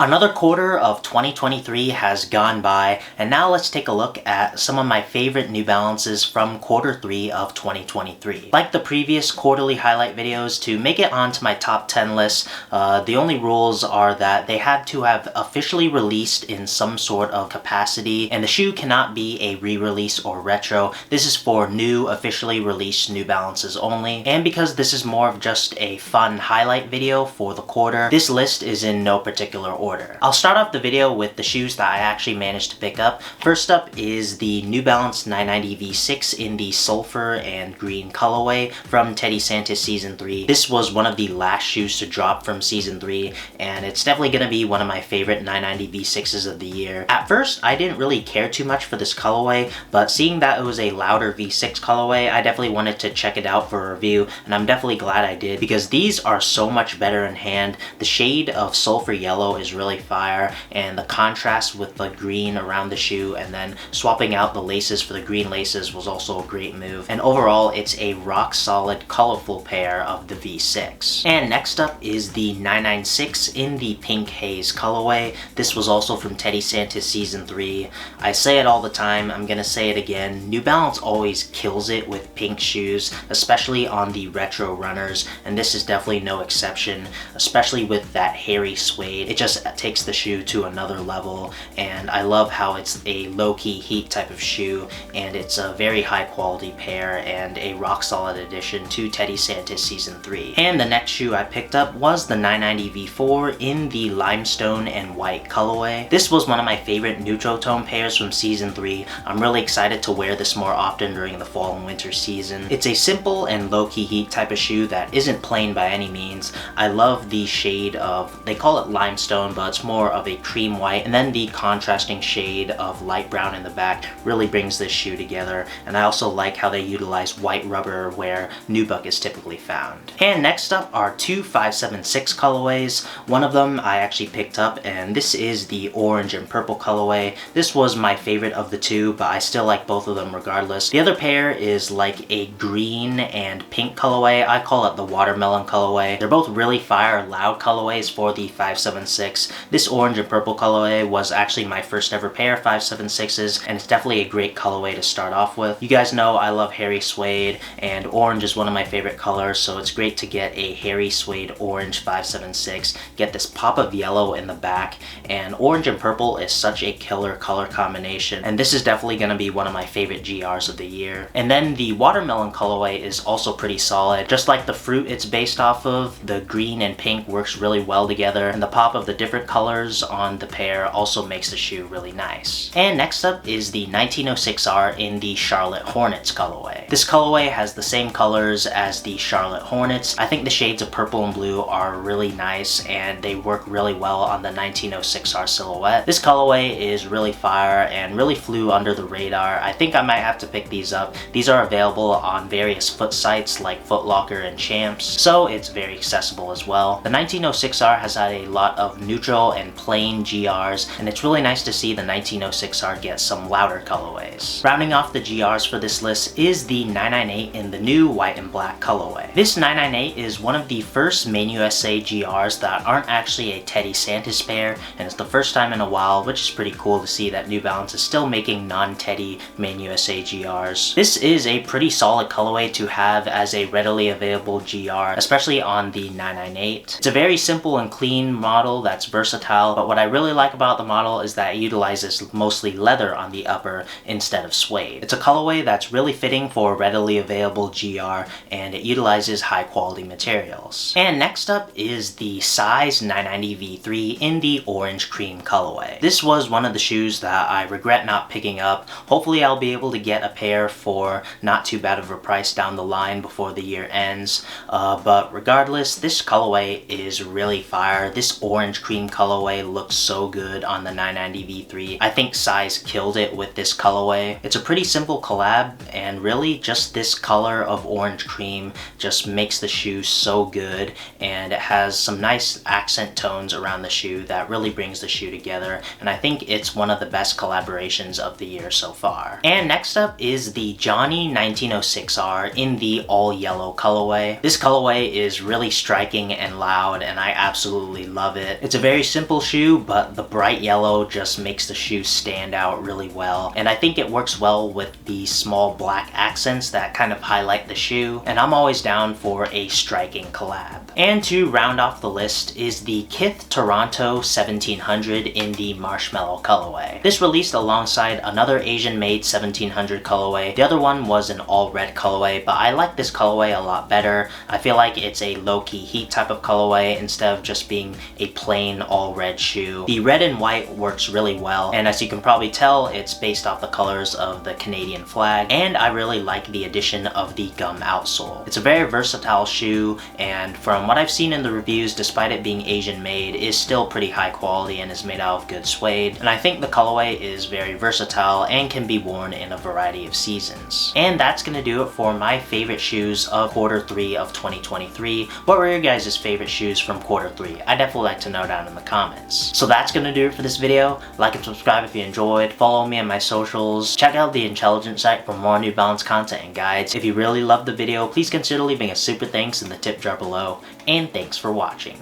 Another quarter of 2023 has gone by, and now let's take a look at some of my favorite New Balances from quarter 3 of 2023. Like the previous quarterly highlight videos, to make it onto my top 10 list, the only rules are that they had to have officially released in some sort of capacity, and the shoe cannot be a re-release or retro. This is for new, officially released New Balances only. And because this is more of just a fun highlight video for the quarter, this list is in no particular order. I'll start off the video with the shoes that I actually managed to pick up. First up is the New Balance 990 V6 in the sulfur and green colorway from Teddy Santis Season 3. This was one of the last shoes to drop from Season 3, and it's definitely going to be one of my favorite 990 V6s of the year. At first, I didn't really care too much for this colorway, but seeing that it was a louder V6 colorway, I definitely wanted to check it out for a review, and I'm definitely glad I did because these are so much better in hand. The shade of sulfur yellow is really fire, and the contrast with the green around the shoe and then swapping out the laces for the green laces was also a great move. And overall, it's a rock solid colorful pair of the V6. And next up is the 996 in the pink haze colorway. This was also from Teddy Santis Season 3. I say it all the time, I'm gonna say it again, New Balance always kills it with pink shoes, especially on the retro runners, and this is definitely no exception, especially with that hairy suede. It just takes the shoe to another level, and I love how it's a low-key heat type of shoe, and it's a very high quality pair and a rock solid addition to Teddy Santis Season 3. And the next shoe I picked up was the 990 V4 in the limestone and white colorway. This was one of my favorite neutral tone pairs from Season 3. I'm really excited to wear this more often during the fall and winter season. It's a simple and low-key heat type of shoe that isn't plain by any means. I love the shade of, they call it limestone, but it's more of a cream white, and then the contrasting shade of light brown in the back really brings this shoe together. And I also like how they utilize white rubber where nubuck is typically found. And next up are two 576 colorways. One of them I actually picked up, and this is the orange and purple colorway. This was my favorite of the two, but I still like both of them regardless. The other pair is like a green and pink colorway. I call it the watermelon colorway. They're both really fire, loud colorways for the 576. This orange and purple colorway was actually my first ever pair of 576s, and it's definitely a great colorway to start off with. You guys know I love hairy suede, and orange is one of my favorite colors, so it's great to get a hairy suede orange 576, get this pop of yellow in the back, and orange and purple is such a killer color combination, and this is definitely going to be one of my favorite GRs of the year. And then the watermelon colorway is also pretty solid. Just like the fruit it's based off of, the green and pink works really well together, and the pop of the different colors on the pair also makes the shoe really nice. And next up is the 1906R in the Charlotte Hornets colorway. This colorway has the same colors as the Charlotte Hornets. I think the shades of purple and blue are really nice, and they work really well on the 1906R silhouette. This colorway is really fire and really flew under the radar. I think I might have to pick these up. These are available on various foot sites like Foot Locker and Champs, so it's very accessible as well. The 1906R has had a lot of neutral and plain GRs, and it's really nice to see the 1906R get some louder colorways. Rounding off the GRs for this list is the 998 in the new white and black colorway. This 998 is one of the first Main USA GRs that aren't actually a Teddy Santis pair, and it's the first time in a while, which is pretty cool to see that New Balance is still making non-Teddy Main USA GRs. This is a pretty solid colorway to have as a readily available GR, especially on the 998. It's a very simple and clean model that's versatile, but what I really like about the model is that it utilizes mostly leather on the upper instead of suede. It's a colorway that's really fitting for a readily available GR, and it utilizes high quality materials. And next up is the Size 990 V3 in the orange cream colorway. This was one of the shoes that I regret not picking up. Hopefully I'll be able to get a pair for not too bad of a price down the line before the year ends, but regardless, this colorway is really fire. This orange cream colorway looks so good on the 990 V3. I think Size killed it with this colorway. It's a pretty simple collab, and really just this color of orange cream just makes the shoe so good, and it has some nice accent tones around the shoe that really brings the shoe together, and I think it's one of the best collaborations of the year so far. And next up is the Johnny 1906R in the all yellow colorway. This colorway is really striking and loud, and I absolutely love it. It's a very simple shoe, but the bright yellow just makes the shoe stand out really well. And I think it works well with the small black accents that kind of highlight the shoe. And I'm always down for a striking collab. And to round off the list is the Kith Toronto 1700 in the Marshmallow colorway. This released alongside another Asian-made 1700 colorway. The other one was an all-red colorway, but I like this colorway a lot better. I feel like it's a low-key heat type of colorway instead of just being a plain all-red shoe. The red and white works really well, and as you can probably tell, it's based off the colors of the Canadian flag, and I really like the addition of the gum outsole. It's a very versatile shoe, and from what I've seen in the reviews, despite it being Asian made, is still pretty high quality and is made out of good suede. And I think the colorway is very versatile and can be worn in a variety of seasons. And that's gonna do it for my favorite shoes of quarter 3 of 2023. What were your guys' favorite shoes from quarter 3? I'd definitely like to know down in the comments. So that's gonna do it for this video. Like and subscribe if you enjoyed. Follow me on my socials. Check out the Intelligent site for more New Balance content and guides. If you really loved the video, please consider leaving a super thanks in the tip jar below. And thanks for watching.